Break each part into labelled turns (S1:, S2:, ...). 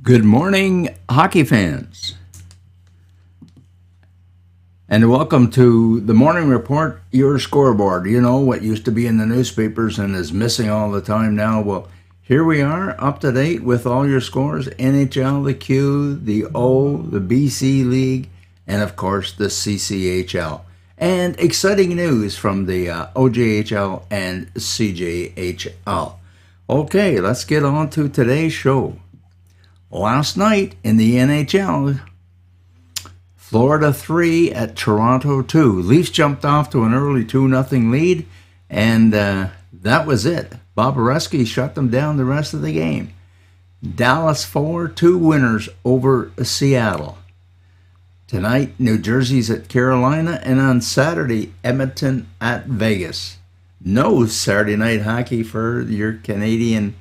S1: Good morning, hockey fans, and welcome to the Morning Report, your scoreboard. You know what used to be in the newspapers and is missing all the time now? Well, here we are, up to date with all your scores: NHL, the Q, the O, the BC League, and of course the CCHL. And exciting news from the OJHL and CJHL. Okay, let's get on to today's show. Last night in the NHL, Florida 3 at Toronto 2. Leafs jumped off to an early 2-0 lead, and that was it. Bobrovsky shut them down the rest of the game. Dallas 4, 2 winners over Seattle. Tonight, New Jersey's at Carolina, and on Saturday, Edmonton at Vegas. No Saturday night hockey for your Canadian,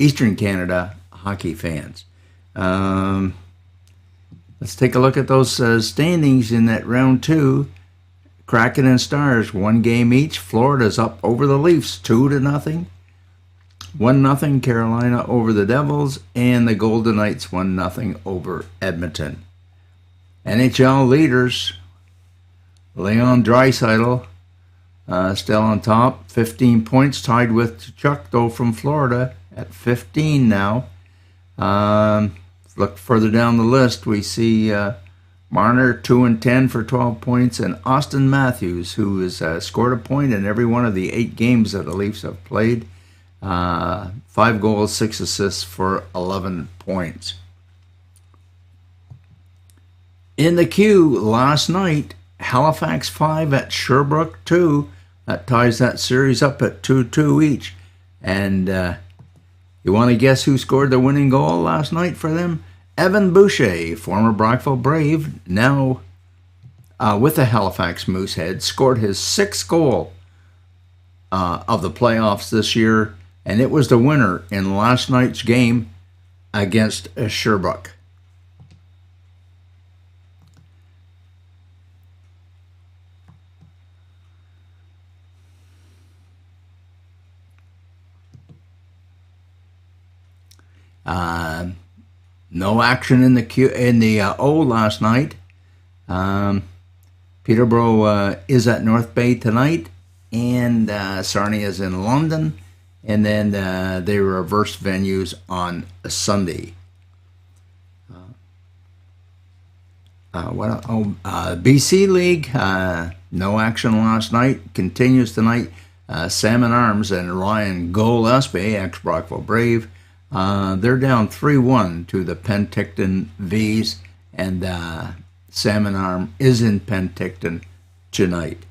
S1: Eastern Canada hockey fans. Let's take a look at those standings in that round 2. Kraken and Stars, 1 game each. Florida's up over the Leafs 2-0. 1-0 Carolina over the Devils, and the Golden Knights 1-0 over Edmonton. NHL leaders, Leon Draisaitl still on top, 15 points, tied with Chuck, though, from Florida at 15 now. Look further down the list, we see Marner 2-10 for 12 points, and Austin Matthews, who has scored a point in every one of the 8 games that the Leafs have played. 5 goals, 6 assists for 11 points. In the Q last night, Halifax 5 at Sherbrooke 2. That ties that series up at 2-2 each. And you want to guess who scored the winning goal last night for them? Evan Boucher, former Brockville Brave, now with the Halifax Mooseheads, scored his 6th goal of the playoffs this year, and it was the winner in last night's game against Sherbrooke. No action in the O last night. Peterborough is at North Bay tonight, and Sarnia is in London, and then they reverse venues on Sunday. BC League, no action last night, continues tonight. Salmon Arms and Ryan Gillespie, ex-Brockville Brave, they're down 3-1 to the Penticton V's, and Salmon Arm is in Penticton tonight.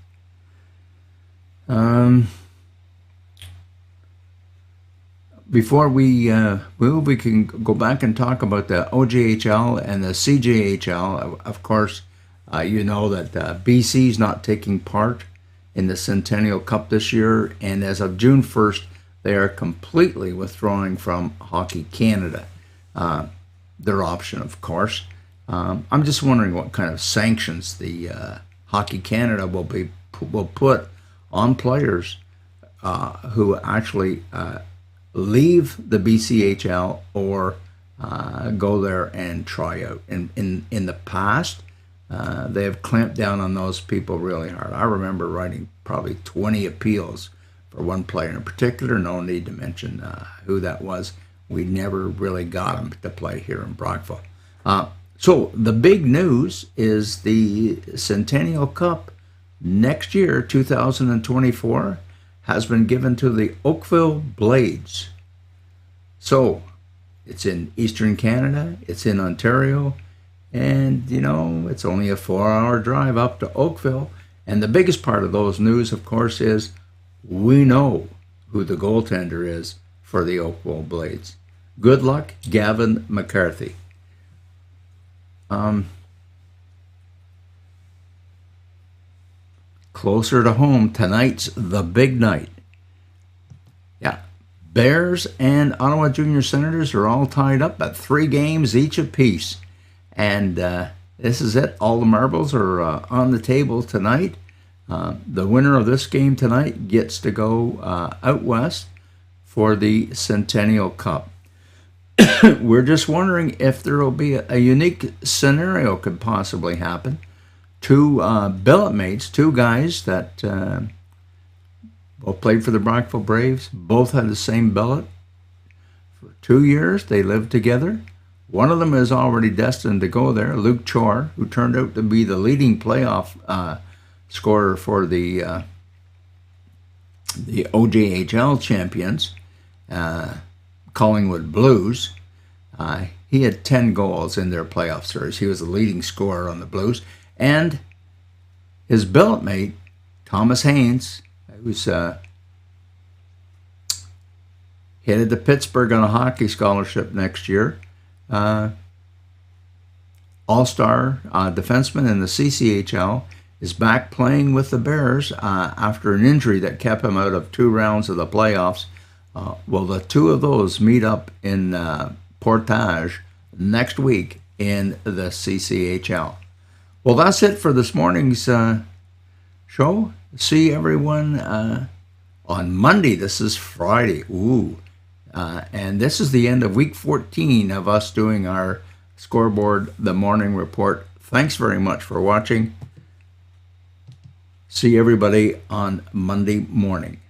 S1: Before we move, we can go back and talk about the OJHL and the CJHL. Of course, you know that BC's not taking part in the Centennial Cup this year, and as of June 1st, they are completely withdrawing from Hockey Canada. Their option, of course. I'm just wondering what kind of sanctions the Hockey Canada will put on players who actually leave the BCHL or go there and try out. In the past, they have clamped down on those people really hard. I remember writing probably 20 appeals for one player in particular. No need to mention who that was. We never really got him to play here in Brockville. So the big news is the Centennial Cup next year, 2024, has been given to the Oakville Blades. So it's in Eastern Canada, it's in Ontario, and you know, it's only a 4-hour drive up to Oakville. And the biggest part of those news, of course, is we know who the goaltender is for the Oakville Blades. Good luck, Gavin McCarthy. Closer to home, tonight's the big night. Yeah, Bears and Ottawa Junior Senators are all tied up at 3 games each apiece. And this is it. All the marbles are on the table tonight. The winner of this game tonight gets to go out west for the Centennial Cup. We're just wondering if there will be a unique scenario could possibly happen. Two billet mates, two guys that both played for the Brockville Braves, both had the same billet. For 2 years, they lived together. One of them is already destined to go there, Luke Chor, who turned out to be the leading playoff scorer for the OJHL champions, Collingwood Blues. He had 10 goals in their playoff series. He was the leading scorer on the Blues. And his billet mate, Thomas Haynes, who's headed to Pittsburgh on a hockey scholarship next year, all-star defenseman in the CCHL, is back playing with the Bears after an injury that kept him out of 2 rounds of the playoffs. Well, the two of those meet up in Portage next week in the CCHL. Well, that's it for this morning's show. See everyone on Monday. This is Friday. And this is the end of week 14 of us doing our Scoreboard, the Morning Report. Thanks very much for watching. See everybody on Monday morning.